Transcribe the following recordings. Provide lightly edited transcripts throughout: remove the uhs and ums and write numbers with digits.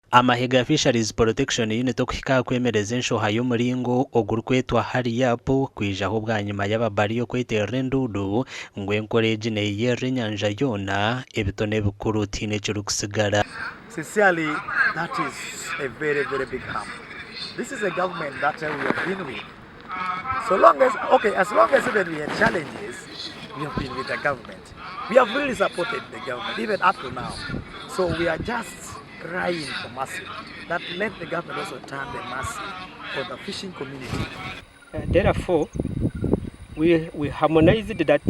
Amahe Fisheries Protection Unit okukika kwemereza enshoha y'omuringo ogurikwetwa hariyapu kwijaho bwa nyuma y'ababari okwetera endudu ngu enkora egi neyerra enyanja yoona ebitone bikuru tiine kirikusigara. Sincerely, that is a very, very big harm. This is a government that we have been with. As long as even we had challenges, we have been with the government. We have really supported the government, even up to now. So we are just crying for mercy. That let the government also turn the mercy for the fishing community. Therefore, we harmonized that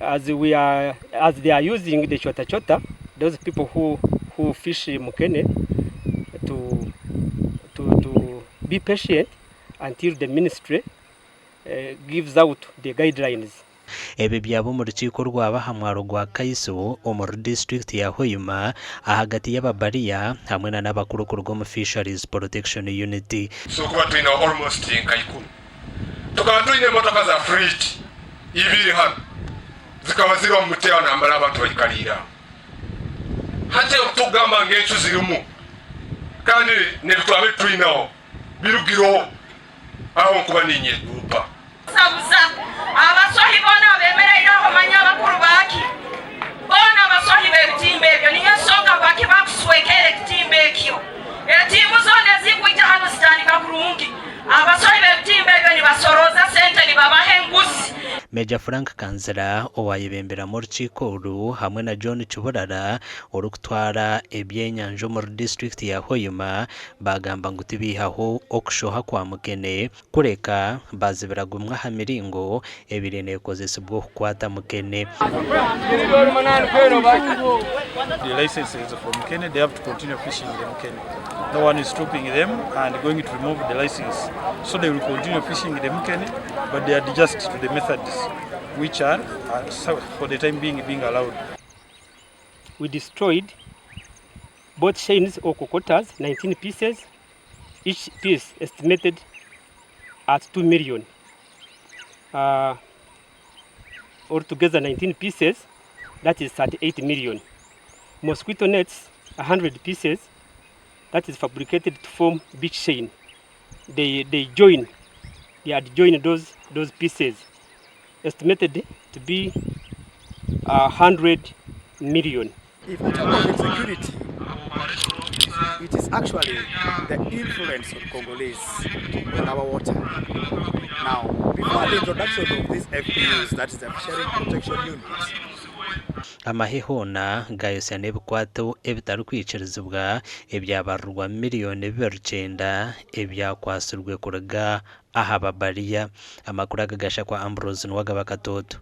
as they are using the chota, those people who fish mukene, to be patient until the ministry gives out the guidelines. Ebi byabo mu rukiko rw'abahamwaro rwa Kaiso omuri district ya Hoima ahagati y'ababariya hamwe n'abakuru rw'omu Fisheries Protection Unit. So kuba twina almost nkaikumi tukaba twine motoka za freight ibiri hano zikaba ziri mu muteo nambara abantu bayikalira hate okutugamba ng'ekyo zirimu kandi nebitwabe twinaho birugiro aho kuba ninye gupa abasohi bona bemereira aho bakuru baki bona abasohi bebitimbe ebyo niyo nsonga baki bakuswekera ekitimbe ekyo etimu zone zikwita hano zitandika kurungi abasohi bebitimbe ebyo nibasoroza sente nibabaha enguzi. Major Frank Kanzira owayebembera mu rukiko oru hamwe na John Kiburara orukutwara ebyenyanja mu district ya Hoima bagamba ngu tibihaho okushoha kwa mukene kureka bazibiragumwa ha miringo ebiri nekozesebwa okukwata mukene. The licenses for mukene, they have to continue fishing the mukene. No one is stopping them and going to remove the license. So they will continue fishing the mukene, but they adjust to the methods which are for the time being allowed. We destroyed both chains or cocotas, 19 pieces, each piece estimated at 2 million. Altogether 19 pieces, that is 38 million. Mosquito nets, 100 pieces, that is fabricated to form beach chain. They had joined those pieces, estimated to be 100 million. If we talk about insecurity, it is actually the influence of Congolese on our water. Now, before the introduction of these FPUs, that is the Fisheries Protection Units, Amahe hona gayose n'ebikwato ebitarukwicirizibwa ebyabarurwa miliyoni 900 ebyakwasirwe kuruga aha babariya. Amakuru agagasha kwa Ambrose Nwagabakatoto.